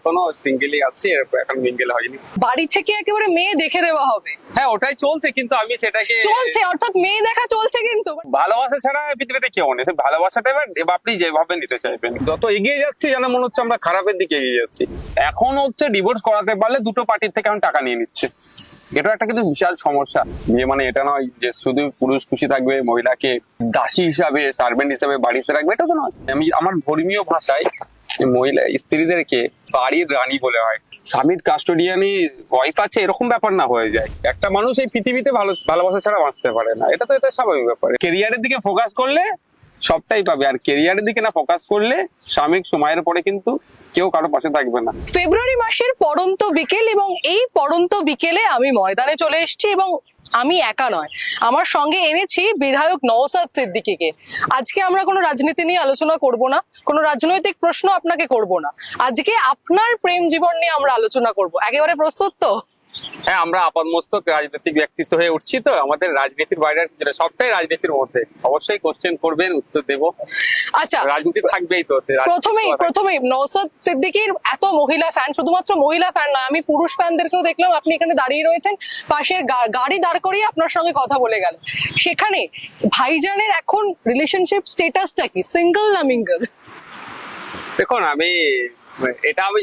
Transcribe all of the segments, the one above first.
এখনো সিঙ্গেলই আছি, এখন মিঙ্গেল হয়নি। বাড়ি থেকে একেবারে মেয়ে দেখে দেওয়া হবে? হ্যাঁ, ওটাই চলছে, কিন্তু আমি সেটাকে চলছে অর্থাৎ মেয়ে দেখা চলছে, কিন্তু ভালোবাসা ছাড়া পৃথিবীতে কেউ নেই। ভালোবাসাটা এবার আপনি যেভাবে নিতে চাইবেন। যত এগিয়ে যাচ্ছি যেন মনে হচ্ছে আমরা খারাপের দিকে এগিয়ে যাচ্ছি। এখন হচ্ছে ডিভোর্স করাতে পারলে দুটো পার্টির থেকে এখন টাকা নিয়ে নিচ্ছে। এটা একটা কিন্তু বিশাল সমস্যা। বিয়ে মানে এটা নয় যে শুধু পুরুষ খুশি থাকবে, মহিলাকে দাসী হিসাবে, সার্ভেন্ট হিসাবে বাড়িতে রাখবে, এটা তো নয়। আমি আমার ধর্মীয় ভাষায় মহিলা স্ত্রীদেরকে বাড়ির রানী বলে হয়। স্বামীর কাস্টোডিয়ানি ওয়াইফ আছে এরকম ব্যাপার না হয়ে যায়। একটা মানুষ এই পৃথিবীতে ভালোবাসা ছাড়া বাঁচতে পারে না, এটা স্বাভাবিক ব্যাপার। কেরিয়ারের দিকে ফোকাস করলে সবটাই পাবে, আর কেরিয়ারের দিকে না ফোকাস করলে সাময়িক সময়ের পরে কিন্তু কেউ কারো পাশে থাকবে না। ফেব্রুয়ারি মাসের পড়ন্ত বিকেল, এবং এই পড়ন্ত বিকেলে আমি ময়দানে চলে এসেছি, এবং আমি একা নয়, আমার সঙ্গে এনেছি বিধায়ক নওশাদ সিদ্দিকীকে। আজকে আমরা কোনো রাজনীতি নিয়ে আলোচনা করব না, কোনো রাজনৈতিক প্রশ্ন আপনাকে করব না, আজকে আপনার প্রেম জীবন নিয়ে আমরা আলোচনা করব। একেবারে প্রস্তুত তো? হ্যাঁ, আমরা আপাতমস্তক রাজনৈতিক ব্যক্তিত্ব হয়ে উঠছি, তো আমাদের রাজনীতির বাইরে যেটা সবটাই রাজনীতির মধ্যে। অবশ্যই কোশ্চেন করবেন, উত্তর দেবো। আচ্ছা, রাজনীতি থাকবেই তো। প্রথমেই নওশাদ সিদ্দিকীর এত মহিলা ফ্যান, শুধুমাত্র মহিলা ফ্যান না, আমি পুরুষ ফ্যানদেরকেও দেখলাম। আপনি এখানে দাঁড়িয়ে রয়েছেন, পাশের গাড়ি দাঁড় করিয়ে আপনার সঙ্গে কথা বলে গেল। সেখানে ভাইজানের এখন রিলেশনশিপ স্ট্যাটাসটা কি, সিঙ্গেল না মিঙ্গল? দেখুন, আমি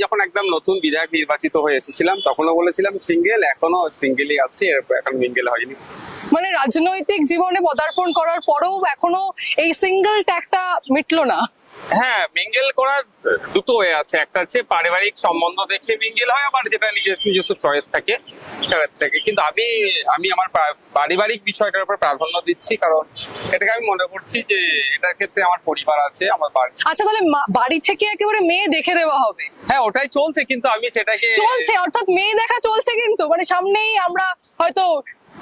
যখন একদম নতুন বিধায়ক নির্বাচিত হয়ে এসেছিলাম তখনও বলেছিলাম সিঙ্গেল, এখনো সিঙ্গেলই আছি, এখন মিঙ্গেল হয়নি। মানে রাজনৈতিক জীবনে পদার্পণ করার পরেও এখনো এই সিঙ্গেল ট্যাগটা মিটলো না? হ্যাঁ, মিঙ্গেল করার দুটো ওয়ে আছে। একটা হচ্ছে পারিবারিক সম্বন্ধ দেখে মিঙ্গেল হয়, আবার যেটা নিজস্ব চয়েস থাকে কিন্তু আমি আমার পারিবারিক বিষয়টার উপর প্রাধান্য দিচ্ছি, কারণ এটাকে আমি মনে করছি যে এটার ক্ষেত্রে আমার পরিবার আছে, আমার বাড়ি। আচ্ছা, তাহলে বাড়ি থেকে একেবারে মেয়ে দেখে দেওয়া হবে? হ্যাঁ, ওটাই চলছে, কিন্তু আমি সেটাকে চলছে অর্থাৎ মেয়ে দেখা চলছে, কিন্তু মানে সামনেই আমরা হয়তো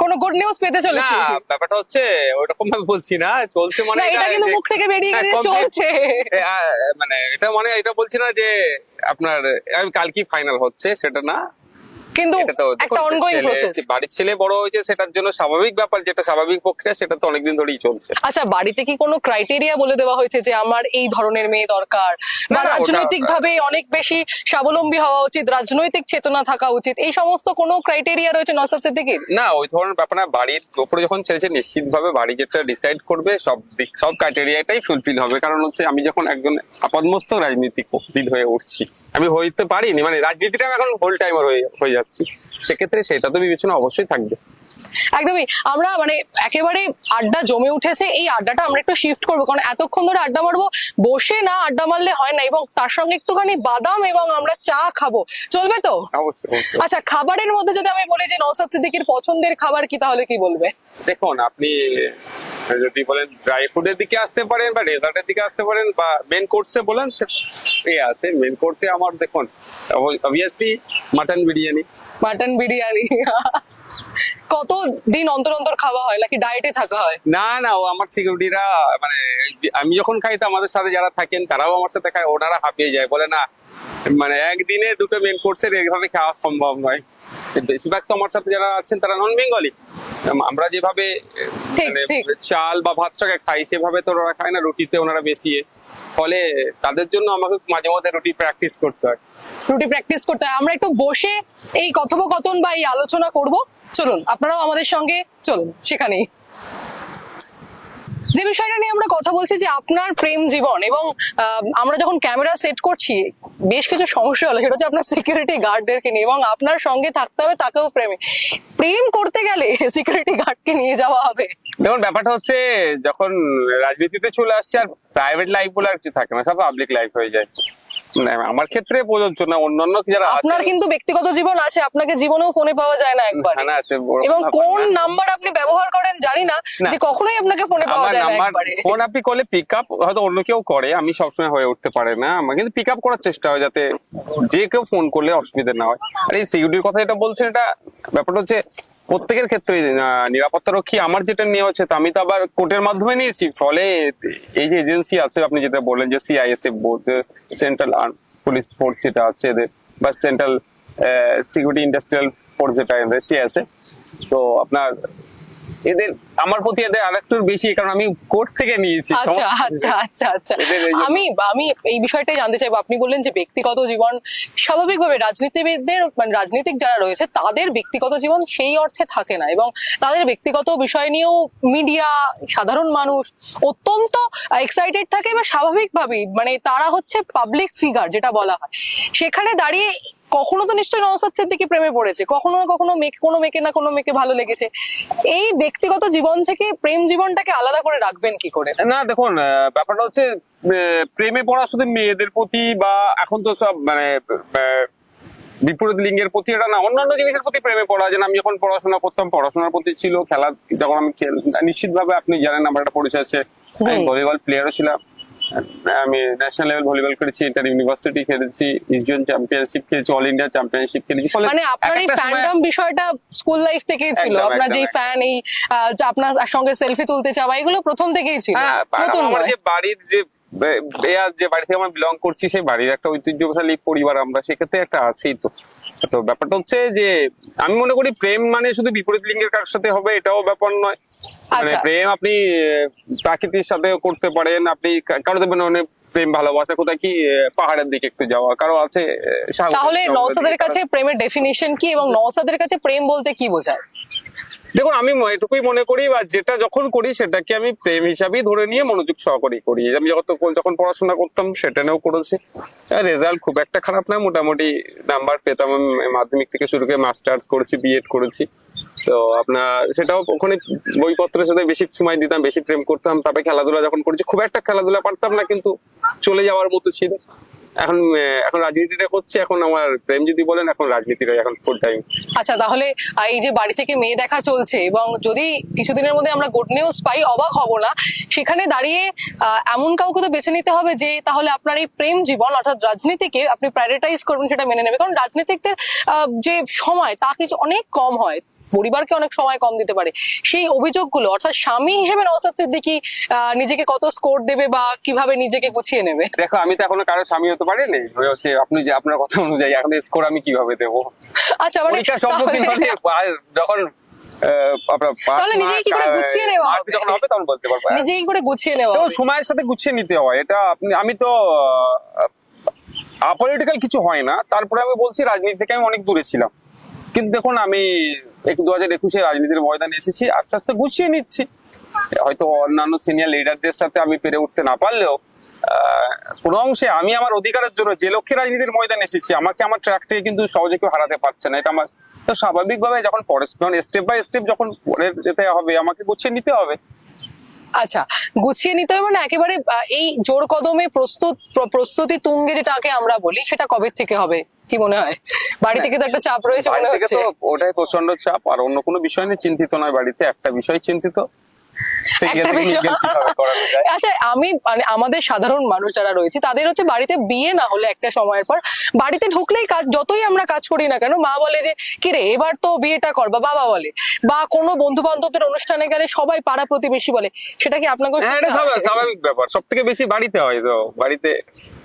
কোন গুড নিউজ পেতে চলেছি। না, ব্যাপারটা হচ্ছে ওইরকম ভাবে বলছি না, চলছে মানে এটা কিন্তু মুখ থেকে বেরিয়ে গেছে চলছে, মানে এটা বলছি না যে আপনার কালকে ফাইনাল হচ্ছে, সেটা না, কিন্তু একটা অনগোইং প্রসেস। বাড়ির ছেলে বড় হয়েছে, সেটার জন্য স্বাভাবিক ব্যাপার, যেটা স্বাভাবিক প্রক্রিয়া, সেটা তো অনেকদিন ধরেই চলছে। আচ্ছা, বাড়িতে কি কোনো ক্রাইটেরিয়া বলে দেওয়া হয়েছে যে আমার এই ধরনের মেয়ে দরকার, বা রাজনৈতিক ভাবে অনেক বেশি স্বাবলম্বী হওয়া উচিত, রাজনৈতিক চেতনা থাকা উচিত, এই সমস্ত কোনো ক্রাইটেরিয়া রয়েছে নওশাদ সিদ্দিকীর? না, ওই ধরনের ব্যাপার না। বাড়ির উপরে যখন ছেড়েছে নিশ্চিত ভাবে বাড়ি যেটা ডিসাইড করবে সব ক্রাইটেরিয়াটাই ফুলফিল হবে। কারণ হচ্ছে আমি যখন একজন আপাতমস্ত রাজনীতিবিদ হয়ে উঠছি, আমি হইতে পারিনি, মানে রাজনীতিটা এখন হোল টাইমার হয়ে যাচ্ছি, সেক্ষেত্রে সেটা তো বিবেচনা অবশ্যই থাকবে। একদমই। আমরা মানে একেবারে আড্ডা জমে উঠেছে, এই আড্ডাটা আমরা একটু শিফট করবো, কারণ এতক্ষণ ধরে আড্ডা মারবো, বসে না আড্ডা মারলে হয় না, এবং তার সঙ্গে একটুখানি বাদাম এবং আমরা চা খাবো, চলবে তো? অবশ্যই। আচ্ছা, খাবারের মধ্যে যদি আমি বলি যে নওশাদ সিদ্দিকীর পছন্দের খাবার কি, তাহলে কি বলবে? দেখুন, আপনি যদি বলেন ড্রাই ফুডের দিকে আসতে পারেন, বা ডেজার্টের দিকে আসতে পারেন, বা মেন কোর্সে বলেন, আছে মেন কোর্সে আমার দেখুন obviously mutton biryani. Mutton biryani কত দিন অন্তর অন্তর খাওয়া হয়, নাকি ডায়েটে থাকা হয়? না না, ও আমার সিকিউরিটিরা, মানে আমি যখন খাই তো আমাদের সাথে যারা থাকেন তারাও আমার সাথে খায়, ওনারা হাঁপিয়ে যায়, বলে না মানে একদিনে দুটো মেন কোর্সের এইভাবে খাওয়া সম্ভব নয়। বেশিরভাগ তো আমার সাথে যারা আছেন তারা নন বেঙ্গলি। আমরা যেভাবে চাল বা ভাতটাকে খাই সেভাবে তো ওরা খায় না, রুটিতে ওনারা বেশি, ফলে তাদের জন্য আমাকে মাঝে মধ্যে রুটি প্র্যাকটিস করতে হয়। আমরা একটু বসে এই কথোপকথন বা এই আলোচনা করব, চলুন আপনারাও আমাদের সঙ্গে চলুন সেখানেই। যে বিষয়টা নিয়ে আমরা কথা বলছি যে আপনার প্রেম জীবন, এবং আমরা যখন ক্যামেরা সেট করছি বেশ কিছু সমস্যা হলো, সেটা হচ্ছে আপনার সিকিউরিটি গার্ডদেরকে নিয়ে, এবং আপনার সঙ্গে থাকতে হবে তাকেও প্রেম করতে গেলে সিকিউরিটি গার্ডকে নিয়ে যাওয়া হবে। দেখুন, ব্যাপারটা হচ্ছে যখন রাজনীতিতে চলে আসছে আর প্রাইভেট লাইফ বলে আর কিছু থাকে না, সব পাবলিক লাইফ হয়ে যায়। আমার ক্ষেত্রে প্রযোজ্য না, অন্যান্য যারা আপনার কিন্তু ব্যক্তিগত জীবন আছে, আপনাকে জীবনেও ফোনে পাওয়া যায় না একবার, এবং কোন নাম্বার আপনি ব্যবহার করেন জানি না, যে কখনোই আপনাকে ফোনে পাওয়া যায় না একবারে। ফোন আপনি করলে পিক আপ হয়তো অন্য কেউ করে, আমি সবসময় হয়ে উঠতে পারে না, আমার কিন্তু পিক আপ করার চেষ্টা হয় যাতে যে কেউ ফোন করলে অসুবিধা না হয়। আর এই সিকিউরিটির কথা যেটা বলছেন, এটা ব্যাপারটা হচ্ছে প্রত্যেকের ক্ষেত্রে নিরাপত্তা রক্ষী আমার যেটা নিয়ে হচ্ছে, আমি তো আবার কোর্টের মাধ্যমে নিয়েছি, ফলে এই যে এজেন্সি আছে আপনি যেটা বললেন যে CISF board, central police force যেটা আছে এদের, বা সেন্ট্রাল সিকিউরিটি ইন্ডাস্ট্রিয়াল ফোর্স যেটা এদের সিআইএসএ, তো আপনার এদের আমার প্রতি এদের আরেকটু বেশি, কারণ আমি কোর্ট থেকে নিয়েছি। আচ্ছা আচ্ছা আচ্ছা আচ্ছা এদের এই যে- আমি আমি এই বিষয়টাই জানতে চাইবো। আপনি বললেন যে ব্যক্তিগত জীবন, স্বাভাবিকভাবে রাজনীতিবিদদের মানে রাজনীতিক যারা রয়েছে তাদের ব্যক্তিগত জীবন সেই অর্থে থাকে না, এবং তাদের ব্যক্তিগত বিষয় নিয়েও মিডিয়া, সাধারণ মানুষ অত্যন্ত এক্সাইটেড থাকে, বা স্বাভাবিকভাবেই মানে তারা হচ্ছে পাবলিক ফিগার যেটা বলা হয়। সেখানে দাঁড়িয়ে কখনো তো নিশ্চয়ই নওশাদ সিদ্দিকী প্রেমে পড়েছে, কখনো না কখনো কোনো মেয়েকে না কোনো মেয়েকে ভালো লেগেছে। এই ব্যক্তিগত জীবন থেকে প্রেম জীবনটাকে আলাদা করে রাখবেন কি করে? না দেখুন, ব্যাপারটা হচ্ছে প্রেমে পড়া শুধু মেয়েদের প্রতি, বা এখন তো সব মানে বিপরীত লিঙ্গের প্রতি, এটা না, অন্যান্য জিনিসের প্রতি প্রেমে পড়া। যেন আমি যখন পড়াশোনা করতাম, পড়াশোনার প্রতি ছিল, খেলা যখন আমি নিশ্চিতভাবে আপনি জানেন আমার একটা পরিচয় আছে, আমি ভলিবল প্লেয়ারও ছিলাম। আমি ন্যাশনাল লেভেল ভলিবল খেলেছি, ইন্টার ইউনিভার্সিটি খেলেছি, ইস্ট চ্যাম্পিয়নশিপ খেলেছি, অল ইন্ডিয়া চ্যাম্পিয়নশিপ খেলেছি। ফলে মানে আপনার এই এক একটা সময়- ফ্যান্ডম বিষয়টা স্কুল লাইফ থেকেই ছিল, একদম, আপনার একদম, যেই একদম। ফ্যান, এই যে আপনার সঙ্গে সেলফি তুলতে চাওয়া, এগুলো প্রথম থেকেই ছিল, হ্যাঁ, নতুন আমার নয়। যে বাড়ির যে যে বাড়ি থেকে আমরা বিলং করছি, সেই বাড়ির একটা ঐতিহ্যশালী পরিবার আমরা, সেক্ষেত্রে একটা আছেই তো। তো ব্যাপারটা হচ্ছে যে আমি মনে করি প্রেম মানে শুধু বিপরীত লিঙ্গের কারোর সাথে হবে এটাও ব্যাপার নয়। মানে আচ্ছা। প্রেম আপনি প্রাকৃতির সাথে করতে পারেন, আপনি কারো দেখবেন অনেক প্রেম ভালোবাসা কোথায় কি পাহাড়ের দিকে একটু যাওয়া, কারো আছে সাগরের তাহলে জঙ্গলের নওশাদের দিকে, কাছে প্রেমের ডেফিনিশন কি, এবং নওশাদের কাছে প্রেম বলতে কি বোঝায়? দেখুন আমি এটুকুই মনে করি, বা যেটা যখন করি সেটাকে আমি প্রেম হিসাবেই ধরে নিয়ে মনোযোগ সহকারে করি। আমি যখন পড়াশোনা করতাম সেটা নিয়েও করেছি, রেজাল্ট খুব একটা খারাপ না, মোটামুটি নাম্বার পেতাম। আমি মাধ্যমিক থেকে শুরু করে মাস্টার্স করেছি, বিএড করেছি। তো আপনার সেটাও ওখানে বইপত্রের সাথে বেশি সময় দিতাম, বেশি প্রেম করতাম। তারপরে খেলাধুলা যখন করেছি, খুব একটা খেলাধুলা পারতাম না, কিন্তু চলে যাওয়ার মতো ছিল। এখন এখন রাজনীতিটা করছি, এখন আমার প্রেম যদি বলেন, এখন রাজনীতিটা এখন ফুল টাইম। আচ্ছা, তাহলে এই যে বাড়ি থেকে মেয়ে দেখা চলছে, এবং যদি কিছুদিনের মধ্যে আমরা গুড নিউজ পাই, অবাক হব না। সেখানে দাঁড়িয়ে এমন কাউকে তো বেছে নিতে হবে যে তাহলে আপনার এই প্রেম জীবন অর্থাৎ রাজনীতিকে আপনি প্রায়োরিটাইজ করবেন, সেটা মেনে নেবে। কারণ রাজনীতিকদের যে সময় তা কিছু অনেক কম হয়, পরিবারকে অনেক সময় কম দিতে পারে। সেই অভিযোগগুলো, অর্থাৎ স্বামী হিসেবে নওশাদ সিদ্দিকী নিজেকে কত স্কোর দেবে বা কিভাবে নিজেকে গুছিয়ে নেবে? দেখো, আমি তো এখনো কারো স্বামী হতে পারিনি। হচ্ছে আপনি যে আপনার কথা অনুযায়ী এখন স্কোর আমি কিভাবে দেবো? আচ্ছা, মানে পরীক্ষার সম্মুখীন হলে যখন আপনার তাহলে নিজেকে কি করে গুছিয়ে নেওয়া হবে? যখন হবে তখন বলতে পারবো। নিজেকে কি করে গুছিয়ে নেওয়া তো হবে? সময়ের সাথে গুছিয়ে নিতে হয়, এটা আমি তো আপলিটিক্যাল কিছু হয় না। তারপরে আমি বলছি রাজনীতি থেকে আমি অনেক দূরে ছিলাম, কিন্তু দেখুন আমি 2021 রাজনীতির ময়দানে এসেছি, আস্তে আস্তে গুছিয়ে নিচ্ছি। হয়তো অন্যান্য সিনিয়র লিডারদের সাথে আমি পেরে উঠতে না পারলেও কোনো অংশে আমি আমার অধিকারের জন্য যে লক্ষ্যে রাজনীতির ময়দানে এসেছি, আমাকে আমার ট্র্যাক থেকে কিন্তু সহজে কেউ হারাতে পারছে না। এটা আমার তো স্বাভাবিকভাবে যখন স্টেপ বাই স্টেপ যখন পরে যেতে হবে, আমাকে গুছিয়ে নিতে হবে। আচ্ছা, গুছিয়ে নিতে হবে মানে একেবারে এই জোর কদমে প্রস্তুতি তুঙ্গে যেটাকে আমরা বলি, সেটা কবে থেকে হবে কি মনে হয়? বাড়ি থেকে তো একটা চাপ রয়েছে বাড়ি মনে থেকে হচ্ছে। তো ওটাই প্রচন্ড চাপ, আর অন্য কোনো বিষয় নিয়ে চিন্তিত নয়। বাড়িতে একটা বিষয় চিন্তিত, সেই একটা ক্ষেত্রে বিষয়। নিজেকে কিভাবে করানো যায়। আচ্ছা, আমি মানে আমাদের সাধারণ মানুষ যারা রয়েছে তাদের হচ্ছে বাড়িতে বিয়ে না হলে একটা সময়ের পর বাড়িতে ঢুকলেই কাজ, যতই আমরা কাজ করি না কেন, মা বলে যে কিরে এবার তো বিয়েটা কর, বা বাবা বলে, বা কোনো বন্ধু বান্ধবদের অনুষ্ঠানে গেলে সবাই পাড়া প্রতিবেশী বলে। সেটা কি আপনাকে হ্যাঁ, এটা স্বাভাবিক ব্যাপার, সব থেকে বেশি বাড়িতে হয়। তো বাড়িতে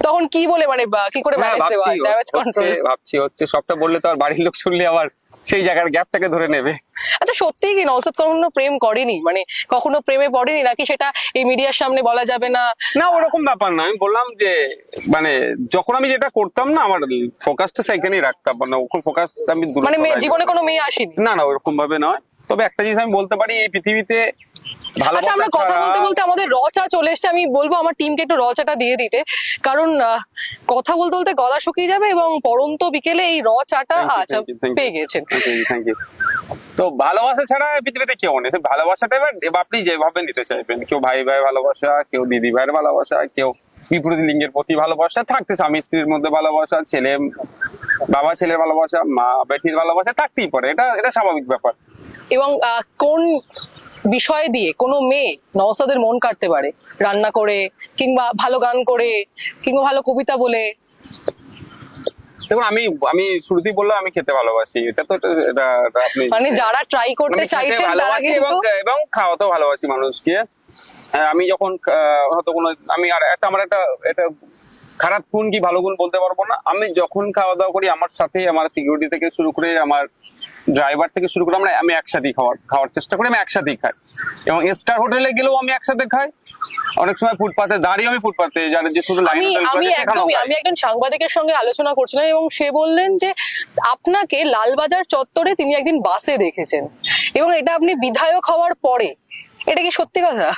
তখন কি বলে মানে কি করে হ্যাঁ, ম্যানেজ দেওয়া, ড্যামেজ কন্ট্রোল? ভাবছি সবটা বললে তো আর বাড়ির লোক শুনলে আবার সেই জায়গার গ্যাপটাকে ধরে নেবে। আচ্ছা, সত্যি কি নওশাদ কখনো প্রেম করেনি, মানে কখনো প্রেমে পড়েনি, নাকি সেটা এই মিডিয়ার সামনে বলা যাবে না? না, ওরকম ব্যাপার না। আমি বললাম যে মানে যখন আমি যেটা করতাম না, আমার ফোকাসটা সেখানেই রাখতাম, মানে ওখানে ফোকাস আমি দূরে মানে সরাই না। জীবনে কোনো মেয়ে আসেনি? না না, ওরকম ভাবে নয়। তবে একটা জিনিস আমি বলতে পারি, এই পৃথিবীতে আচ্ছা, ভালোবাসা আমরা কথা ছাড়া বলতে বলতে আমাদের চা চলে এসছে। আমি বলবো আমার টিমকে একটু চাটা দিয়ে দিতে, কারণ কথা বলতে বলতে গলা শুকিয়ে যাবে, এবং পরন্ত বিকেলে এই চাটা আচ্ছা পেয়ে গেছেন। Thank you. তো ভালোবাসা ছাড়া পৃথিবীতে কেউ নেই। ভালোবাসাটা এবার আপনি যেভাবে নিতে চাইবেন, কেউ ভাই ভাই ভালোবাসা, কেউ দিদি ভাইয়ের ভালোবাসা, কেউ বিপরীত লিঙ্গের প্রতি ভালোবাসা থাকতে, স্বামী স্ত্রীর মধ্যে ভালোবাসা, ছেলে বাবা ছেলের ভালোবাসা, মা বেটির ভালোবাসা থাকতেই পারে। এটা স্বাভাবিক ব্যাপার। এবং কোন বিষয় দিয়ে কোনো মেয়ে নওশাদের মন কাটতে পারে? রান্না করে, কিংবা ভালো গান করে, কিংবা ভালো কবিতা বলে? দেখুন, আমি শুরুতেই বললাম আমি খেতে ভালোবাসি। এটা তো আপনি মানে যারা ট্রাই করতে আমি খেতে চাইছেন তারা ভালোবাসি কিন্তু এবং খাওয়াতেও ভালোবাসি মানুষকে। আমি যখন হয়তো কোনো আমি আর আমার একটা খারাপ গুণ কি ভালো গুণ বলতে পারবো না। আমি যখন খাওয়া দাওয়া করি, আমার সাথে আমার সিকিউরিটি থেকে শুরু করে আমার ড্রাইভার থেকে শুরু করে আমি একসাথেই খাওয়ার চেষ্টা করি, আমি একসাথেই খাই। এবং স্টার হোটেলে গেলেও আমি একসাথে খাই, অনেক সময় ফুটপাতে দাঁড়িয়ে আমি ফুটপাতে যারা যে শুধু লাইন আমি একজন সাংবাদিকের সঙ্গে আলোচনা করছিলাম এবং সে বললেন যে আপনাকে লালবাজার চত্বরে তিনি একদিন বাসে দেখেছেন এবং এটা আপনি বিধায়ক হওয়ার পরে, এটা কি সত্যি কথা?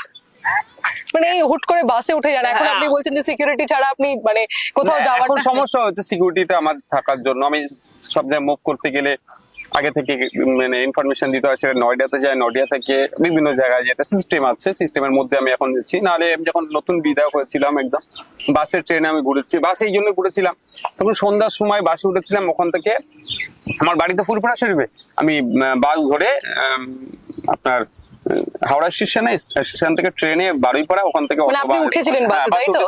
মানে এই হুট করে বাসে উঠে যান, এখন আপনি বলছেন যে সিকিউরিটি ছাড়া আপনি মানে কোথাও যাওয়ার এখন সমস্যা হচ্ছে সিকিউরিটিটা আমার থাকার জন্য। আমি সব জায়গায় মুভ করতে গেলে আগে থেকে মানে ইনফরমেশন দিতে হয়, সেটা নয়ডাতে যায়, নয়ডা থেকে বিভিন্ন জায়গায় যেটা সিস্টেম আছে সিস্টেমের মধ্যে আমি এখন যাচ্ছি। নাহলে যখন নতুন বিধায়ক হয়েছিলাম একদম বাসের ট্রেনে আমি ঘুরেছি, বাসে এই জন্য ঘুরেছিলাম। তখন সন্ধ্যার সময় বাসে উঠেছিলাম, ওখান থেকে আমার বাড়িতে ফুরফুরা শরীফে, আমি বাস ধরে আপনার হাওড়া স্টেশন থেকে ট্রেনে বারুইপাড়া, ওখান থেকে আপনি উঠেছিলেন বাসে, তাই তো?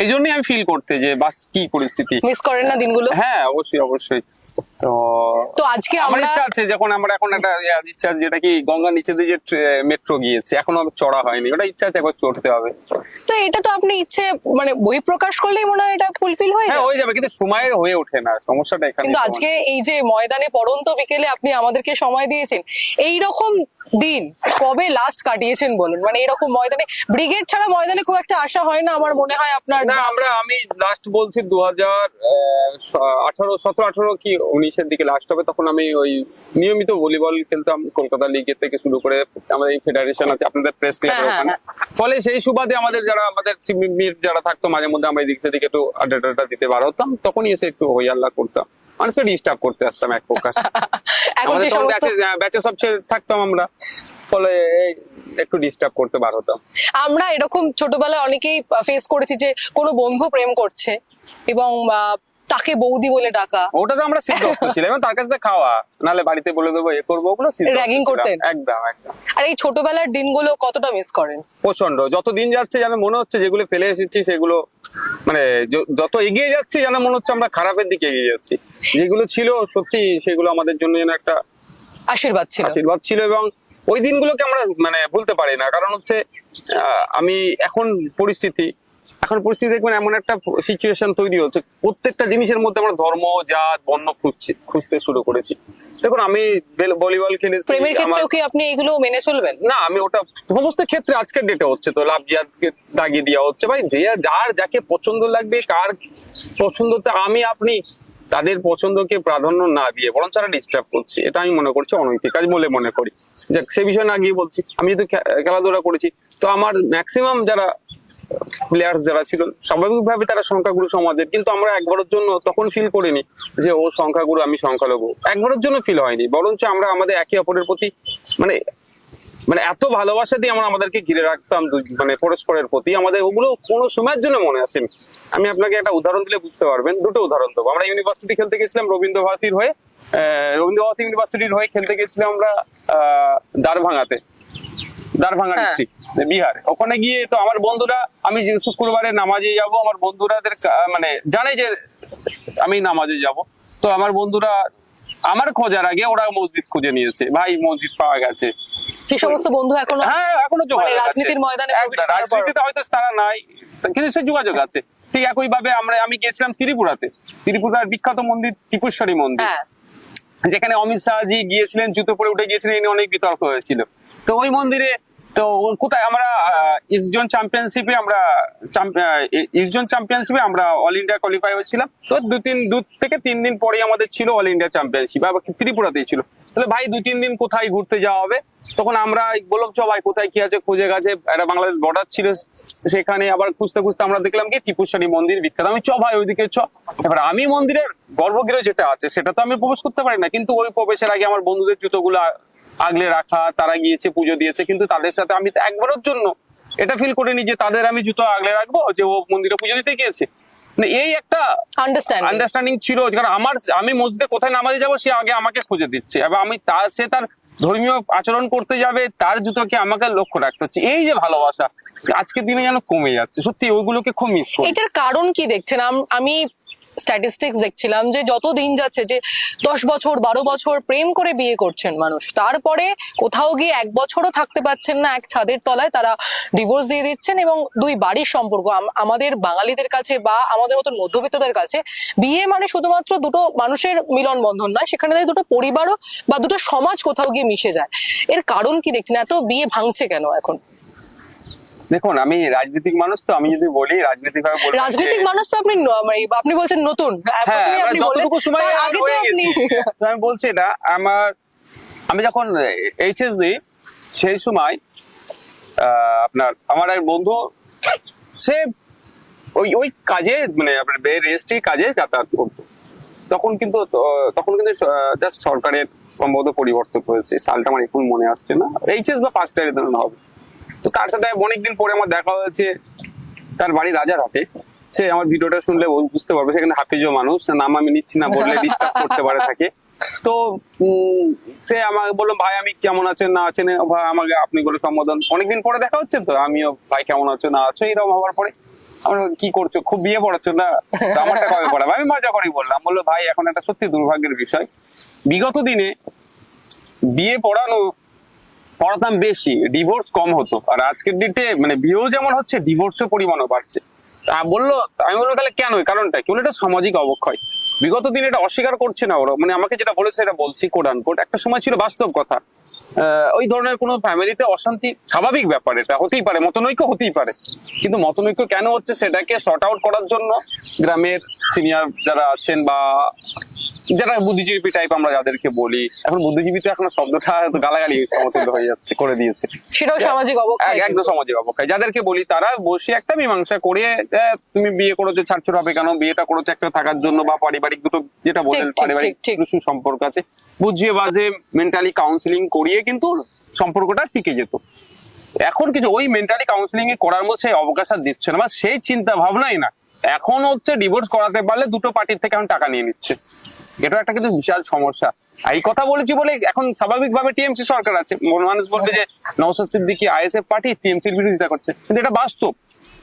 এই জন্যই আমি ফিল করতে যে বাস কি পরিস্থিতি। মিস করেন না দিনগুলো? হ্যাঁ অবশ্যই অবশ্যই। তো আজকে আমার ইচ্ছা আছে, যখন আমরা এখন একটা ইচ্ছা আছে যেটা কি গঙ্গা নিচে দিয়ে যে মেট্রো গিয়েছে, এখনো চড়া হয়নি, ওটা ইচ্ছা আছে একবার চড়তে হবে। তো এটা তো আপনি ইচ্ছে মানে বহিঃপ্রকাশ করলেই মনে হয় এটা ফুলফিল হয়ে হয়ে যাবে, কিন্তু সময় হয়ে ওঠে না, সমস্যাটা এখানে। কিন্তু আজকে এই যে ময়দানে পড়ন্ত বিকেলে আপনি আমাদেরকে সময় দিয়েছেন, এই রকম দিন কবে লাস্ট কাটিয়েছেন বলুন? মানে এরকম ময়দানে ব্রিগেড ছাড়া ময়দানে খুব একটা আশা হয় না আমার মনে হয় আপনার। না আমি লাস্ট বলছি 2017-18 কি 19-এর দিকে লাস্ট হবে। তখন আমি ওই নিয়মিত ভলিবল খেলতাম কলকাতা লিগের থেকে শুরু করে, আমাদের এই ফেডারেশন আছে আপনাদের প্রেস ক্লাবের ওখানে। ফলে সেই সুবাদে আমাদের যারা থাকতো মাঝে মধ্যে আমরা এদিক সেদিকে একটু আড্ডা দিতে বার হতাম, তখনই এসে একটু হই আল্লাহ করতাম, মানুষকে ডিস্টার্ব করতে আসতাম এক প্রকার। আমাদের ব্যাচে সব থাকতাম আমরা, ফলে একটু ডিস্টার্ব করতে বার হতাম। আমরা এরকম ছোটবেলায় অনেকেই ফেস করেছি যে কোনো বন্ধু প্রেম করছে এবং তাকে বৌদি বলে ডাকা, ওটা তো আমরা সিদ্ধস্ত ছিলাম, এবং তার কাছে খাওয়া, নাহলে বাড়িতে বলে দেবো এ করবো, ওগুলো র্যাগিং করতেন। একদম একদম। আর এই ছোটবেলার দিনগুলো কতটা মিস করেন? প্রচন্ড। যত দিন যাচ্ছে যেন মনে হচ্ছে যেগুলো ফেলে এসেছি সেগুলো মানে যত এগিয়ে যাচ্ছে যেন মনে হচ্ছে আমরা খারাপের দিকে এগিয়ে যাচ্ছি। যেগুলো ছিল সত্যি সেগুলো আমাদের জন্য যেন একটা আশীর্বাদ ছিল, এবং ওই দিনগুলোকে আমরা মানে ভুলতে পারি না। কারণ হচ্ছে আমি এখন পরিস্থিতি দেখবেন এমন একটা সিচুয়েশন তৈরি হচ্ছে, প্রত্যেকটা জিনিসের মধ্যে আমরা ধর্ম জাত বর্ণ খুঁজতে শুরু করেছি। দেখুন আমি ভলিবল খেলেছি, প্রেমের ক্ষেত্রেও কি আপনি এগুলো মেনে চলবেন? না আমি ওটা সমস্ত ক্ষেত্রে আজকের ডেটে হচ্ছে, তো লাভ জিয়াদকে দাগিয়ে দেওয়া হচ্ছে। ভাই যে যাকে পছন্দ লাগবে, কার পছন্দতে আপনি তাদের পছন্দকে প্রাধান্য না দিয়ে বরং তারা ডিস্টার্ব করছে, এটা আমি মনে করছি অনৈতিক কাজ বলে মনে করি। যাক সে বিষয় না গিয়ে বলছি, আমি যেহেতু খেলাধুলা করেছি, তো আমার ম্যাক্সিমাম যারা প্লেয়ার্স যারা ছিল স্বাভাবিকভাবে তারা সংখ্যাগুরু সমাজের, কিন্তু আমরা একবারের জন্য তখন ফিল করিনি যে ও সংখ্যাগুরু আমি সংখ্যালঘু, একবারের জন্য ফিল হয়নি। বরঞ্চ আমরা আমাদের একে অপরের প্রতি মানে এত ভালোবাসা দিয়ে আমরা আমাদেরকে ঘিরে রাখতাম মানে পরস্পরের প্রতি, আমাদের ওগুলো কোনো সময়ের জন্য মনে আসেনি। আমি আপনাকে একটা উদাহরণ দিলে বুঝতে পারবেন, দুটো উদাহরণ দেবো। আমরা ইউনিভার্সিটি খেলতে গেছিলাম রবীন্দ্র ভারতী ইউনিভার্সিটির হয়ে খেলতে গেছিলাম আমরা দারভাঙ্গা ডিস্ট্রিক্ট বিহারে। ওখানে গিয়ে তো আমার বন্ধুরা, আমি যে শুক্রবারে নামাজে যাব, আমার বন্ধুরাদের মানে জানে যে আমি নামাজে যাব, তো আমার বন্ধুরা আমার খোঁজার আগে ওরা মসজিদ খুঁজে নিয়েছে, ভাই মসজিদ পাওয়া গেছে। যে সমস্ত বন্ধু এখনো রাজনীতির ময়দানে, রাজনীতিতে হয়তো তারা নাই, কিন্তু সে যোগাযোগ আছে। ঠিক একই ভাবে আমি গিয়েছিলাম ত্রিপুরার বিখ্যাত মন্দির ত্রিপুরেশ্বরী মন্দির, যেখানে অমিত শাহজি গিয়েছিলেন, জুতো পরে উঠে গিয়েছিলেন, এই নিয়ে অনেক বিতর্ক হয়েছিল। তো ওই মন্দিরে তো কোথায় আমরা ইস্ট জোন চ্যাম্পিয়নশিপে আমরা অল ইন্ডিয়া কোয়ালিফাই হয়েছিলাম। তো 2 থেকে 3 দিন পরে আমাদের ছিল অল ইন্ডিয়া চ্যাম্পিয়নশিপ, আবার ত্রিপুরাতেই ছিল। তাহলে ভাই 2-3 দিন কোথায় ঘুরতে যাওয়া হবে, তখন আমরা বললাম চ ভাই কোথায় কি আছে খুঁজে গেছে, একটা বাংলাদেশ বর্ডার ছিল সেখানে, আবার খুঁজতে আমরা দেখলাম কি ত্রিপুরেশ্বরী মন্দির বিখ্যাত, আমি চ ভাই ওইদিকে চ। এবার আমি মন্দিরের গর্ভগৃহ যেটা আছে সেটা তো আমি প্রবেশ করতে পারি না, কিন্তু ওই প্রবেশের আগে আমার বন্ধুদের জুতোগুলো আগলে রাখা, তারা গিয়েছে পুজো দিয়েছে, কিন্তু তাদের সাথে আমি একবারের জন্য এটা ফিল করিনি যে তাদের আমি জুতো আগলে রাখবো যে ও মন্দিরে পুজো দিতে গিয়েছে। এই একটা আন্ডারস্ট্যান্ডিং ছিল, কারণ আমি মসজিদে কোথায় নামাজে যাবো সে আগে আমাকে খুঁজে দিচ্ছে, এবং সে তার ধর্মীয় আচরণ করতে যাবে, তার জুতোকে আমাকে লক্ষ্য রাখতে হচ্ছে। এই যে ভালোবাসা আজকের দিনে যেন কমে যাচ্ছে, সত্যি ওইগুলোকে খুব মিস করি। এটার কারণ কি দেখছেন? আমি স্ট্যাটিস্টিক্স দেখছিলাম যে যত দিন যাচ্ছে, যে 10 বছর 12 বছর প্রেম করে বিয়ে করছেন মানুষ, তারপরে কোথাও গিয়ে 1 বছরও থাকতে পারছেন না এক ছাদের তলায়, তারা ডিভোর্স দিয়ে দিচ্ছেন। এবং দুই বাড়ির সম্পর্ক, আমাদের বাঙালিদের কাছে বা আমাদের মতন মধ্যবিত্তদের কাছে বিয়ে মানে শুধুমাত্র দুটো মানুষের মিলন বন্ধন নয়, সেখানে দুটো পরিবারও বা দুটো সমাজ কোথাও গিয়ে মিশে যায়। এর কারণ কি দেখছেন, এত বিয়ে ভাঙছে কেন এখন? দেখুন, আমি রাজনীতিক মানুষ, তো আমি যদি বলি রাজনীতিক ভাবে বলবো, রাজনৈতিক মানুষ তো আপনি মানে আপনি বলছেন নতুন, হ্যাঁ, প্রথমেই আপনি বললেন, যতটুকু সময় তার আগে তো হয়ে আপনি গেছি, তো আমি বলছি এটা আমি যখন এইচএস দিই সেই সময় আপনার আমার এক বন্ধু, সে ওই ওই কাজে মানে আপনার রেজিস্ট্রি কাজে যাতায়াত করতো। তখন কিন্তু জাস্ট সরকারের সম্ভবত পরিবর্তন হয়েছে, সালটা আমার এখন মনে আসছে না, এইচএস বা ফার্স্ট ইয়ারের ধরনের হবে। তো তার সাথে অনেকদিন পরে আমার দেখা হয়েছে, তার বাড়ি রাজারহাটে। সে আমার ভিডিওটা শুনলে বুঝতে পারবে, সেখানে হাফিজও মানুষ, নাম আমি নিচ্ছি না বললে ডিস্টার্ব করতে পারে থাকে। তো সে আমাকে বললো, ভাই আমি কেমন আছেন না আছেন, ভাই আমাকে আপনি বলে সম্বোধন, অনেকদিন পরে দেখা হচ্ছে, তো আমিও ভাই কেমন আছো না আছো এরকম হওয়ার পরে আমরা কি করছো, খুব বিয়ে পড়াচ্ছো না, তো আমারটা কবে পড়াবো, আমি মজা করেই বললাম। বললো ভাই এখন একটা সত্যি দুর্ভাগ্যের বিষয়, বিগত দিনে বিয়ে পড়াতাম বেশি, ডিভোর্স কম হতো, আর আজকের ডেটে মানে বিয়েও যেমন হচ্ছে ডিভোর্সের পরিমাণও বাড়ছে। আমি বললো তাহলে কেন, কারণটা কি? বলে এটা সামাজিক অবক্ষয়। বিগত দিনে এটা অস্বীকার করছে না ওরা, মানে আমাকে যেটা বলেছে এটা বলছি কোট আনকোট, একটা সময় ছিল বাস্তব কথা, ওই ধরনের কোনো ফ্যামিলিতে অশান্তি স্বাভাবিক ব্যাপার, এটা হতেই পারে, মতনৈক্য হতেই পারে, কিন্তু মতনৈক্য কেন হচ্ছে সেটাকে শর্ট আউট করার জন্য গ্রামের সিনিয়র যারা আছেন বা যারা বুদ্ধিজীবী টাইপ আমরা যাদেরকে বলি, এখন বুদ্ধিজীবী তো এখন শব্দটা গালাগালি সমতুল্য হয়ে যাচ্ছে, করে দিয়েছে, সেটাও সামাজিক অবক্ষয়, একদম সামাজিক অবক্ষয়। যাদেরকে বলি তারা বসে একটা মীমাংসা করে, তুমি বিয়ে করেছো ছাড়ছো হবে কেন, বিয়েটা করেছো একটা থাকার জন্য বা পারিবারিক দুটো যেটা বললেন পারিবারিক সুসম্পর্ক আছে, বুঝিয়ে বাজে মেন্টালি কাউন্সিলিং করিয়ে কিন্তু সম্পর্কটা টিকে যেত। এখন কিছু ওই মেন্টালি কাউন্সিলিং করার মধ্যে সেই অবকাশ আর দিচ্ছে না, বা সেই চিন্তা ভাবনাই না। এখন হচ্ছে ডিভোর্স করাতে পারলে দুটো পার্টির থেকে এখন টাকা নিয়ে নিচ্ছে, এটা একটা কিন্তু বিশাল সমস্যা। এই কথা বলেছি বলে এখন স্বাভাবিকভাবে টিএমসি সরকার আছে, মানুষ বলবে যে নওশাদ সিদ্দিকী আইএসএফ পার্টি টিএমসির বিরোধিতা করছে, কিন্তু এটা বাস্তব।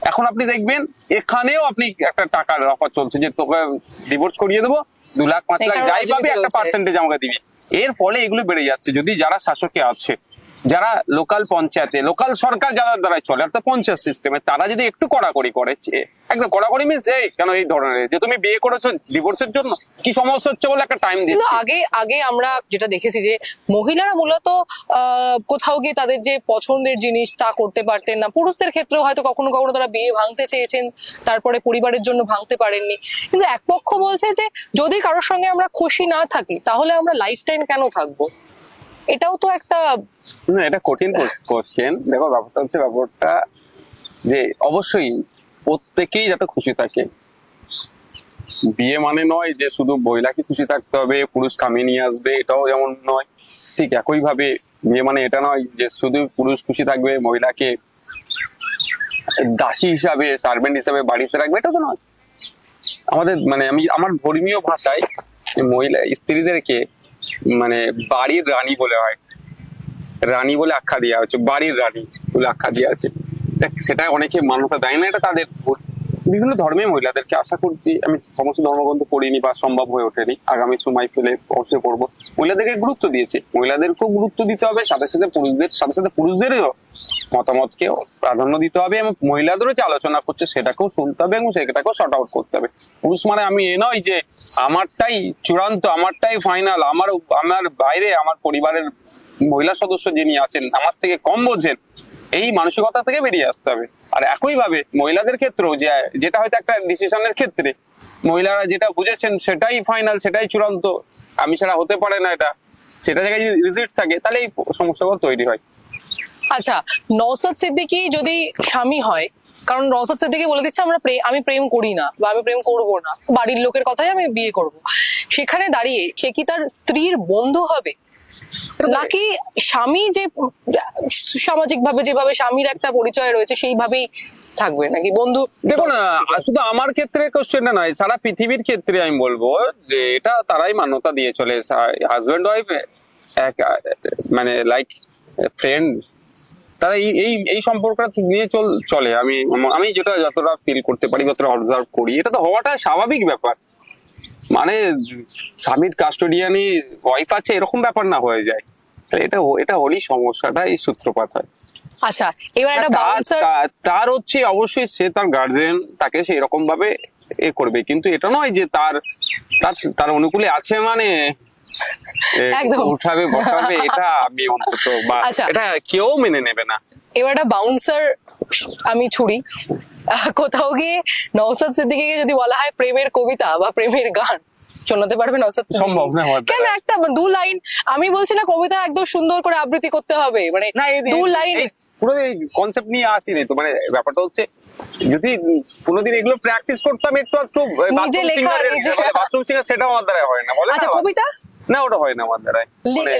এখন আপনি দেখবেন এখানেও আপনি একটা টাকার অফার চলছে যে তোকে ডিভোর্স করিয়ে দেবো, 2 লাখ 5 লাখ যাই পাবে একটা পার্সেন্টেজ আমাকে দিবি। এর ফলে এগুলো বেড়ে যাচ্ছে। যদি যারা শাসকে আছে, যারা লোকাল পঞ্চায়েতে লোকাল সরকার যাদের দ্বারা চলে অর্থাৎ পঞ্চায়েত সিস্টেমে, তারা যদি একটু কড়াকড়ি করে, একদম কড়াকড়ি মিনস এই কেন এই ধরনের যে তুমি বিয়ে করেছো ডিভোর্সের জন্য কি সমস্যা হচ্ছে বলে একটা টাইম দিচ্ছে। আগে আমরা যেটা দেখেছি যে মহিলারা মূলত কোথাও গিয়ে তাদের যে পছন্দের জিনিস তা করতে পারতেন না, পুরুষদের ক্ষেত্রেও হয়তো কখনো কখনো তারা বিয়ে ভাঙতে চেয়েছেন, তারপরে পরিবারের জন্য ভাঙতে পারেননি। কিন্তু এক পক্ষ বলছে যে যদি কারোর সঙ্গে আমরা খুশি না থাকি তাহলে আমরা লাইফ টাইম কেন থাকবো, এটাও তো একটা না, এটা কঠিন কোশ্চেন। দেখো ব্যাপারটা যে অবশ্যই প্রত্যেকেই যাতে খুশি থাকে, বিয়ে মানে নয় যে শুধু মহিলাকে খুশি থাকতে হবে, পুরুষ কামিয়ে নিয়ে আসবে, এটাও যেমন নয়। ঠিক একই ভাবে বিয়ে মানে এটা নয় যে শুধু পুরুষ খুশি থাকবে, মহিলাকে দাসী হিসাবে সার্ভেন্ট হিসাবে বাড়িতে রাখবে, এটা তো নয়। আমাদের মানে আমার ধর্মীয় ভাষায় মহিলা স্ত্রীদেরকে মানে বাড়ির রানী বলে হয়, রানী বলে আখ্যা দেওয়া হচ্ছে, বাড়ির রানী বলে আখ্যা দেওয়া আছে। সেটা অনেকে মান্যতা দেয় না, এটা তাদের বিভিন্ন ধর্মে মহিলাদেরকে আশা করছি, আমি সমস্ত ধর্মগ্রন্থ পড়িনি বা সম্ভব হয়ে ওঠেনি, আগামী সময় পেলে অবশ্যই পড়বো। মহিলাদেরকে গুরুত্ব দিয়েছে, মহিলাদেরকেও গুরুত্ব দিতে হবে, সাথে সাথে পুরুষদেরও মতামতকেও প্রাধান্য দিতে হবে, এবং মহিলাদেরও যে আলোচনা করছে সেটাকেও শুনতে হবে এবং সেটাকেও শর্ট আউট করতে হবে। পুরুষ মানে আমি এ নয় যে আমারটাই চূড়ান্ত, আমারটাই ফাইনাল, আমার বাইরে আমার পরিবারের মহিলা সদস্য যিনি আছেন আমার থেকে কম বোঝেন, এই মানসিকতা থেকে বেরিয়ে আসতে হবে। আর একইভাবে মহিলাদের ক্ষেত্রেও যেটা হয়তো একটা ডিসিশনের ক্ষেত্রে মহিলারা যেটা বুঝেছেন সেটাই ফাইনাল, সেটাই চূড়ান্ত, আমি ছাড়া হতে পারে না, এটা সেটা জায়গায় যদি রিজিট থাকে তাহলে এই সমস্যাগুলো তৈরি হয়। আচ্ছা, নওশাদ সিদ্দিকী যদি স্বামী হয়, কারণ নওশাদ সিদ্দিকী বলে দিচ্ছে আমি প্রেম করি না বা আমি প্রেম করব না, বাড়ির লোকের কথাই আমি বিয়ে করব, সেখানে দাঁড়িয়ে সে কি তার স্ত্রীর বন্ধু হবে, নাকি স্বামী যে সামাজিক ভাবে যেভাবে স্বামীর একটা পরিচয় রয়েছে সেইভাবেই থাকবে, নাকি বন্ধু? দেখো না, শুধু আমার ক্ষেত্রে কোশ্চেনটা নয়, সারা পৃথিবীর ক্ষেত্রে আমি বলবো যে এটা তারাই মান্যতা দিয়ে চলে, হাজবেন্ড ওয়াইফ মানে লাইক ফ্রেন্ড, তারা এই সম্পর্কটা নিয়ে চলে। আমি যেটা যতটা ফিল করতে পারি, যতটা অবজার্ভ করি, এটা তো হওয়াটা স্বাভাবিক ব্যাপার। মানে স্বামীর কাস্টোডিয়ানি ওয়াইফ আছে এরকম ব্যাপার না হয়ে যায়, তাহলে এটা হলেই সমস্যাটা এই সূত্রপাত হয়। আচ্ছা, এবার একটা বাউন্সার, তার হচ্ছে অবশ্যই সে তার গার্জেন তাকে সেই রকম ভাবে এ করবে, কিন্তু এটা নয় যে তার তার তার অনুকূলে আছে মানে একদম। উঠাবে বসাবে, এটা আমি অন্তত বা আচ্ছা। এটা কেউ মেনে নেবে না। এবার একটা বাউন্সার আমি ছুড়ি, কোথাও গিয়ে নওশাদ সিদ্দিকীকে যদি বলা হয় প্রেমের কবিতা বা প্রেমের গান, শোনাতে পারবে নওশাদ সিদ্দিকী? সম্ভব না আমার দ্বারা। কেন, একটা দু লাইন, আমি বলছি না কবিতা একদম সুন্দর করে আবৃত্তি করতে হবে, মানে না দু লাইন। পুরো এই কনসেপ্ট নিয়ে আসিনি তো, মানে ব্যাপারটা হচ্ছে যদি কোনোদিন এগুলো প্র্যাকটিস করতাম একটু একটু নিজে লেখা, নিজে। বাথরুম সিঙ্গার, সেটা আমার দ্বারা হয় না, বলে আচ্ছা, না? কবিতা না, ওটা হয় না আমার দ্বারা।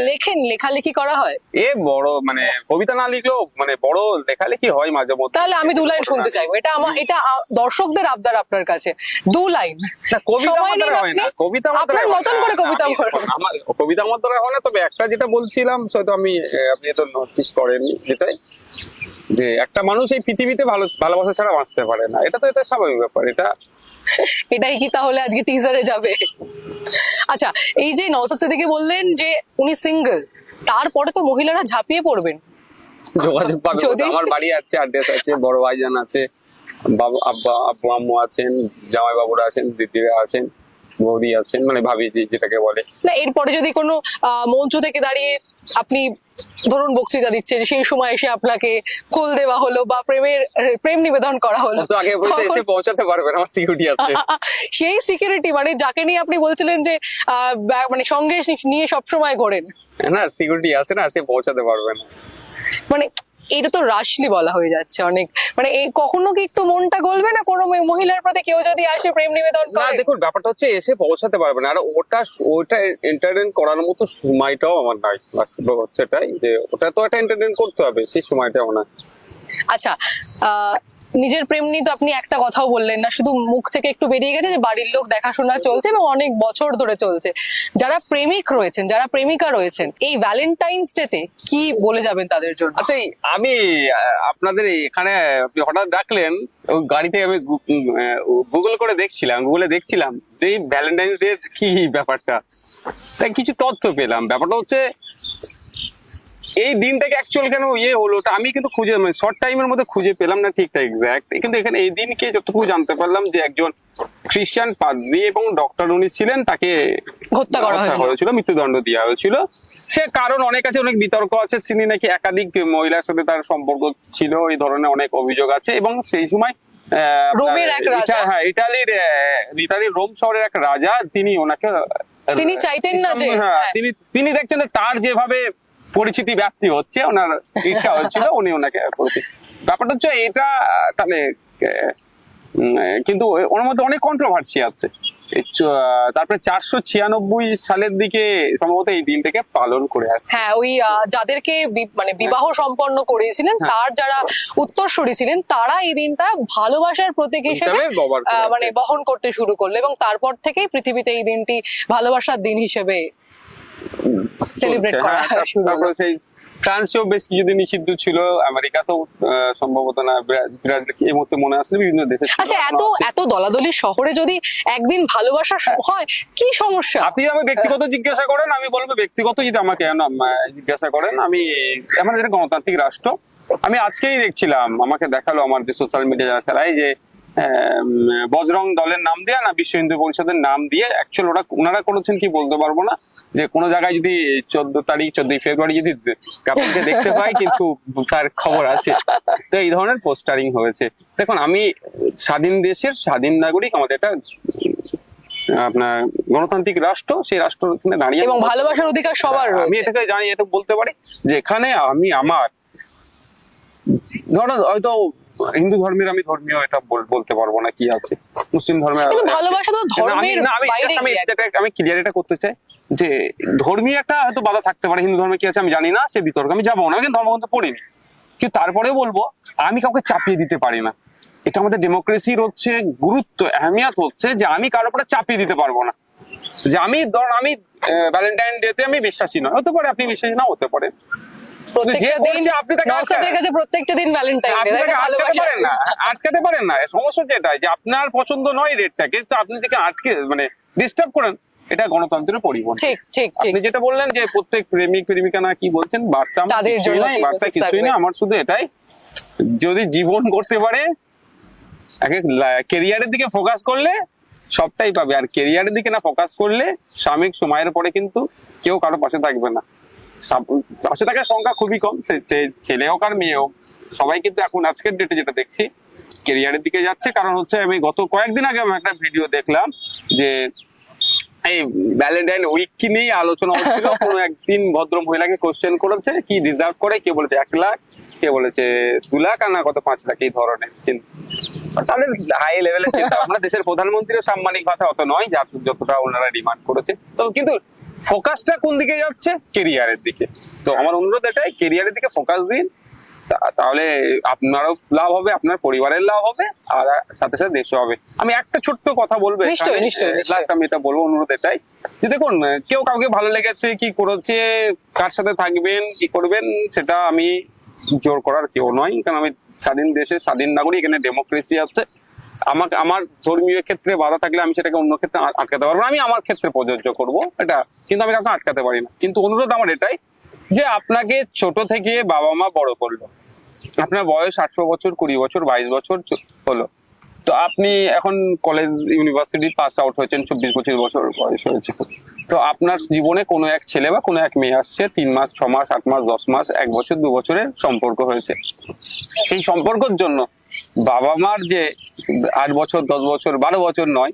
লেখেন, লেখালেখি করা হয়? এ বড় মানে কবিতা না লিখলেও মানে বড় লেখালেখি হয় মাঝে মধ্যে। তাহলে আমি দু লাইন শুনতে চাইবো, এটা আমার, এটা দর্শকদের আবদার আপনার কাছে, দু লাইন। না, কবিতা সময় আমার নিন দ্বারা হয় না, আপনি, কবিতা আমার দ্বারা আপনার হয় মতন না। করে কবিতা আমি- পড়ুন। আমার কবিতা আমার দ্বারা হয় না, তবে একটা যেটা বলছিলাম হয়তো আমি আপনি তো নোটিস করেন, যেটাই যে একটা মানুষ এই পৃথিবীতে ভালোবাসা ছাড়া বাঁচতে পারে না, এটা স্বাভাবিক ব্যাপার। এটাই কি তাহলে আজকে টিজারে যাবে? আচ্ছা, এই যে নওশাদ সিদ্দিকী বললেন যে উনি সিঙ্গেল, তারপরে তো মহিলারা ঝাঁপিয়ে পড়বেন। যোগাযোগ পাবে যদি- কোথায়? আমার বাড়ি আছে, অ্যাড্রেস আছে, বড় ভাইজান আছে, বাবা আব্বু আম্মু আছেন, জামাই বাবুরা আছেন, দিদিরা আছেন, বৌদি আছেন, মানে ভাবি যেটাকে বলে। না, এরপরে যদি কোনো মঞ্চ থেকে দাঁড়িয়ে আপনি ধরুন বক্তৃতা দিচ্ছেন, সেই সময় এসে আপনাকে ফুল দেওয়া হলো বা প্রেম নিবেদন করা হলো, তো আগে বলতে তখন- এসে পৌঁছাতে পারবেন, আমার সিকিউরিটি আছে। সেই সিকিউরিটি, মানে যাকে নিয়ে আপনি বলছিলেন যে মানে সঙ্গে নিয়ে সবসময় ঘোরেন, না, সিকিউরিটি আছে না, সে পৌঁছাতে পারবে না। মানে এটা তো রাশলি বলা হয়ে যাচ্ছে অনেক, মানে এই কখনো কি একটু মনটা গলবে না কোনো মহিলার প্রতি, কেউ যদি আসে প্রেম নিবেদন না করে? দেখুন, ব্যাপারটা হচ্ছে এসে পৌঁছাতে পারবে না, আর ওটা এন্টারটেইন করার মতো সময়টাও আমার নাই। বাস্তব হচ্ছে এটাই যে ওটা তো একটা এন্টারটেইন করতে হবে, সেই সময়টাও না। আচ্ছা, নিজের প্রেম নিয়ে তো আপনি একটা কথাও বললেন না, শুধু মুখ থেকে একটু বেরিয়ে গেছে যে বাড়ির লোক দেখাশোনা চলছে এবং অনেক বছর ধরে চলছে। যারা প্রেমিক রয়েছেন, যারা প্রেমিকা রয়েছেন, এই ভ্যালেন্টাইন্স ডে তে কি বলে যাবেন তাদের জন্য? আচ্ছা, আমি আপনাদের এখানে আপনি হঠাৎ ডাকলেন, ওই গাড়িতে আমি গুগলে দেখছিলাম যে এই ভ্যালেন্টাইন্স ডে কি ব্যাপারটা, তাই কিছু তথ্য পেলাম। ব্যাপারটা হচ্ছে এই দিনটাকে অ্যাকচুয়াল কেন হলো, ওটা আমি কিন্তু খুঁজে মানে শর্ট টাইমের মধ্যে খুঁজে পেলাম না ঠিকঠাক এক্সাক্ট, কিন্তু এখানে এই দিনকে যতটুকু জানতে পারলাম যে একজন খ্রিস্টান পাদ্রী এবং ডক্টর উনি ছিলেন, তাকে হত্যা করা হয়েছিল, মৃত্যুদণ্ড দেওয়া হয়েছিল। সে কারণ অনেক আছে, অনেক বিতর্ক আছে, তিনি নাকি একাধিক মহিলার সাথে তার সম্পর্ক ছিল, এই ধরনের অনেক অভিযোগ আছে। এবং সেই সময় রোমের এক রাজা, হ্যাঁ, ইটালির রোম শহরের এক রাজা, তিনি ওনাকে তিনি চাইতেন না যে, হ্যাঁ, হ্যাঁ। তিনি দেখছেন যে তার যেভাবে পরিচিতি ব্যাপ্তি হচ্ছে, ওনার ঈর্ষা হচ্ছিল, উনি ওনাকে ব্যাপারটা হচ্ছে এটা। তাহলে কিন্তু ওর মধ্যে অনেক কন্ট্রোভার্সি আছে। তারপরে 496 সালের দিকে সম্ভবত এই দিনটাকে পালন করে আসছে। হ্যাঁ, ওই যাদেরকে মানে বিবাহ সম্পন্ন করেছিলেন, তার যারা উত্তরসূরি ছিলেন, তারা এই দিনটা ভালোবাসার প্রতীক হিসেবে ব্যবহার করে আসছে। মানে বহন করতে শুরু করলো, এবং তারপর থেকেই পৃথিবীতে এই দিনটি ভালোবাসার দিন হিসেবে সেলিব্রেট করা শুরু হলো। তারপরে সেই ফ্রান্সেও বেশ কিছুদিন নিষিদ্ধ ছিল, আমেরিকাতেও সম্ভবত না, ব্রাজিল এই মুহূর্তে মনে আসলে বিভিন্ন দেশে ছিল। আচ্ছা, এত দলাদলি শহরে যদি একদিন ভালোবাসা হয়, কি সমস্যা? আপনি আমাকে ব্যক্তিগত জিজ্ঞাসা করেন, আমি বলবো ব্যক্তিগত। যদি আমাকে জিজ্ঞাসা করেন, আমি আমাদের একটা গণতান্ত্রিক রাষ্ট্র। আমি আজকেই দেখছিলাম, আমাকে দেখালো আমার যে সোশ্যাল মিডিয়া যারা চালায়, যে বজরং দলের নাম দিয়ে না বিশ্ব হিন্দু পরিষদের নাম দিয়ে অ্যাকচুয়াল ওনারা করেছেন কি বলতে পারবো না, যে কোনো জায়গায় যদি 14 ফেব্রুয়ারি যদি কাপড়কে দেখতে পাই, কিন্তু তার খবর আছে। তো এই ধরনের পোস্টারিং হয়েছে। দেখুন, আমি স্বাধীন দেশের স্বাধীন নাগরিক, আমাদের একটা আপনার গণতান্ত্রিক রাষ্ট্র, সেই রাষ্ট্র দাঁড়িয়ে এবং ভালোবাসার অধিকার সবার আমি রয়েছে। এটাকে জানি, এটা বলতে পারি যে এখানে আমি আমার ধরো হয়তো হিন্দু ধর্মের, আমি ধর্মীয় এটা বলতে পারবো না কি আছে, মুসলিম ধর্মের, কিন্তু ভালোবাসা তো ধর্মের বাইরে গিয়ে আমি ক্লিয়ার এটা করতে চাই যে ধর্মীয় একটা হয়তো বাধা থাকতে পারে। হিন্দু ধর্মে কি আছে আমি জানি না, সে বিতর্ক আমি যাবো না, কিন্তু ধর্মগ্রন্থ পড়িনি। কিন্তু তারপরেও বলবো, আমি কাউকে চাপিয়ে দিতে পারি না। এটা আমাদের ডেমোক্রেসির হচ্ছে গুরুত্ব, আহমিয়াত হচ্ছে যে আমি কারোর উপরে চাপিয়ে দিতে পারবো না। যে আমি ভ্যালেন্টাইন ডে তে আমি বিশ্বাসী নয়, হতে পারে আপনি বিশ্বাসী না হতে পারে, প্রত্যেকটা দিন আপনি তাকে নওশাদের কাছে প্রত্যেকটা দিন ভ্যালেন্টাইন ডে, আপনি তাকে আটকাতে পারেন না। আটকাতে পারেন না। সমস্যা যেটা যে আপনার পছন্দ নয় রেটটা, কিন্তু আপনি তাকে আটকে মানে ডিস্টার্ব করেন, এটা গণতন্ত্রের পরিপন্থী। ঠিক ঠিক ঠিক আপনি যেটা বললেন যে প্রত্যেক প্রেমিক প্রেমিকা না কি বলছেন, বার্তা আমার তাদের কিছুই জন্য নাই, কি বার্তা message কিছুই থাকবে? না, আমার শুধু এটাই, যদি জীবন করতে পারে, কেরিয়ারের দিকে ফোকাস করলে সবটাই পাবে, আর কেরিয়ারের দিকে না ফোকাস করলে সাময়িক সময়ের পরে কিন্তু কেউ কারো পাশে থাকবে না। পাশে থাকার সংখ্যা খুবই কম, ছেলে হোক আর মেয়ে হোক, সবাই কিন্তু এখন আজকের ডেটে যেটা দেখছি কেরিয়ারের দিকে যাচ্ছে। কারণ হচ্ছে আমি গত কয়েকদিন আগে আমি একটা ভিডিও দেখলাম যে এই ভ্যালেন্টাইন উইক কি নিয়ে আলোচনা হচ্ছিল। কোনো একদিন ভদ্র মহিলাকে কোশ্চেন করেছে কি রিজার্ভ করে, কে বলেছে 1 লাখ, কে বলেছে 2 লাখ, আর না কত 5 লাখ, এই ধরনের চিন্তা। তাদের হাই লেভেলের চিন্তা ভাবনা। দেশের প্রধানমন্ত্রীর সাম্মানিক ভাতা অত নয় যতটা ওনারা ডিমান্ড করেছে। তো কিন্তু ফোকাসটা কোন দিকে যাচ্ছে? কেরিয়ারের দিকে। তো আমার অনুরোধ এটাই, কেরিয়ারের দিকে ফোকাস দিন, তাহলে আপনারও লাভ হবে, আপনার পরিবারের লাভ হবে, আর সাথে সাথে দেশও হবে। আমি একটা ছোট্ট কথা বলবো, নিশ্চয়ই, নিশ্চয়ই, নিশ্চয়ই। লাস্ট আমি এটা বলবো, অনুরোধ এটাই যে দেখুন, কেউ কাউকে ভালো লেগেছে, কি করেছে, কার সাথে থাকবেন, কি করবেন, সেটা আমি জোর করার কেউ নয়। কারণ আমি স্বাধীন দেশে স্বাধীন নাগরিক, এখানে ডেমোক্রেসি আছে। আমাকে আমার ধর্মীয় ক্ষেত্রে বাধা থাকলে আমি সেটাকে অন্য ক্ষেত্রে আটকাতে পারবো না, আমি আমার ক্ষেত্রে প্রযোজ্য করব এটা, কিন্তু আমি কাউকে আটকাতে পারি না। কিন্তু অনুরোধ আমার এটাই যে আপনাকে ছোট থেকে বাবা মা বড় করলো, আপনার বয়স 18 বছর, 20 বছর, 22 বছর হলো, তো আপনি এখন কলেজ ইউনিভার্সিটি পাস আউট হয়েছেন, 24-25 বছর বয়স হয়েছে, তো আপনার জীবনে কোনো এক ছেলে বা কোনো এক মেয়ে আসছে, 3 মাস, 6 মাস, 8 মাস, 10 মাস, 1 বছর, 2 বছরের সম্পর্ক হয়েছে। সেই সম্পর্কের জন্য বাবা মার যে 8 বছর, 10 বছর, 12 বছর নয়,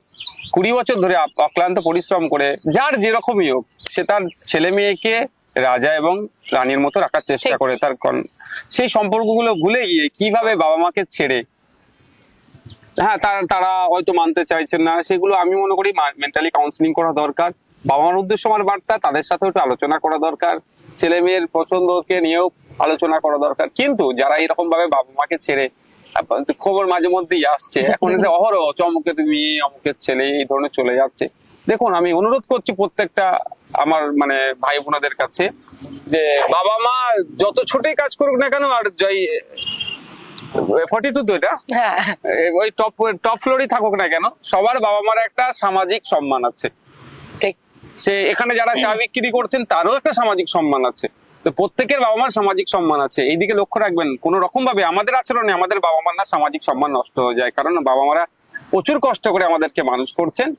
20 বছর ধরে অক্লান্ত পরিশ্রম করে, যার যেরকমই হোক, সে তার ছেলে মেয়েকে রাজা এবং রানীর মতো রাখার চেষ্টা করে, তার সেই সম্পর্কগুলো ভুলে গিয়ে কিভাবে বাবা মাকে ছেড়ে, হ্যাঁ তারা হয়তো মানতে চাইছেন না, সেগুলো আমি মনে করি মেন্টালি কাউন্সিলিং করা দরকার। বাবা মার উদ্দেশ্য আমার বার্তা, তাদের সাথে একটু আলোচনা করা দরকার, ছেলে মেয়ের পছন্দকে নিয়েও আলোচনা করা দরকার। কিন্তু যারা এরকম ভাবে বাবা মাকে ছেড়ে, খবর মাঝে মধ্যেই আসছে এখন, অহরহ চমকের মেয়ে, অমুকের ছেলে, এই ধরনের চলে যাচ্ছে। দেখুন, আমি অনুরোধ করছি প্রত্যেকটা আমার মানে ভাই বোনাদের কাছে, যে বাবা মা যত ছোটই কাজ করুক না কেন, আর যাই 42 তো এটা, হ্যাঁ ওই টপ ফ্লোরই থাকুক না কেন, সবার বাবা মার একটা সামাজিক সম্মান আছে। ঠিক সে এখানে যারা চা বিক্রি করছেন তারও একটা সামাজিক সম্মান আছে। তো প্রত্যেকের বাবা মার সামাজিক সম্মান আছে, এইদিকে লক্ষ্য রাখবেন। কোন রকম ভাবে আমাদের আচরণে আমাদের বাবা মার না সামাজিক সম্মান নষ্ট হয়ে যায়, কারণ বাবা মারা প্রচুর কষ্ট করে আমাদেরকে মানুষ করছেন,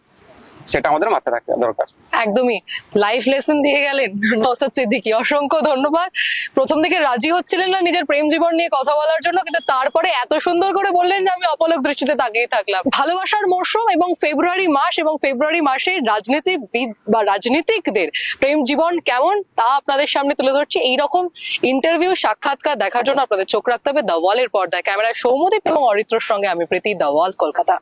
সেটা আমাদের মাথায় রাখা দরকার। একদমই লাইফ লেসন দিয়ে গেলেন নওশাদ সিদ্দিকী, অসংখ্য ধন্যবাদ। প্রথম থেকে রাজি হচ্ছিলেন না নিজের প্রেম জীবন নিয়ে কথা বলার জন্য, কিন্তু তারপরে এত সুন্দর করে বললেন যে আমি অপলক দৃষ্টিতে তাকিয়ে থাকলাম। ভালোবাসার মরশুম এবং ফেব্রুয়ারি মাস, এবং ফেব্রুয়ারি মাসে রাজনীতিবিদ বা রাজনীতিকদের প্রেম জীবন কেমন তা আপনাদের সামনে তুলে ধরছি। এইরকম ইন্টারভিউ, সাক্ষাৎকার দেখার জন্য আপনাদের চোখ রাখতে হবে দ্য ওয়ালের পর্দায়। ক্যামেরায় সৌম্যদীপ এবং অরিত্রর সঙ্গে আমি প্রীতি, দ্য ওয়াল, কলকাতা।